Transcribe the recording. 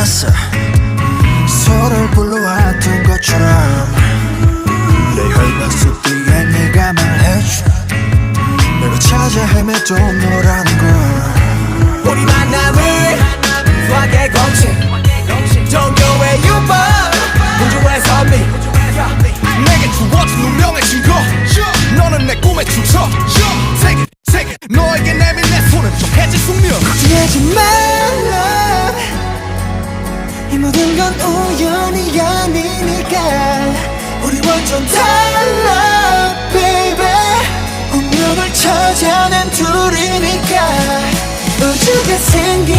않았어. 서로를 불러왔던 것처럼 내 혈관 속 뒤에 네가 말해줘. 내가 찾아 헤맸던 너라는 걸. 우리 만남을 수학의 공식 종교의 유법 우주의 선미 내게 주어진 운명의 증거. 너는 내 꿈의 주처. 세계 너에게 내민 내 손은 좀 해질 숙명. 걱정하지 말라. 이 모든 건 우연이 아니니까. 우리 완전 달라 baby. 운명을 찾아낸 둘이니까. 우주가 생긴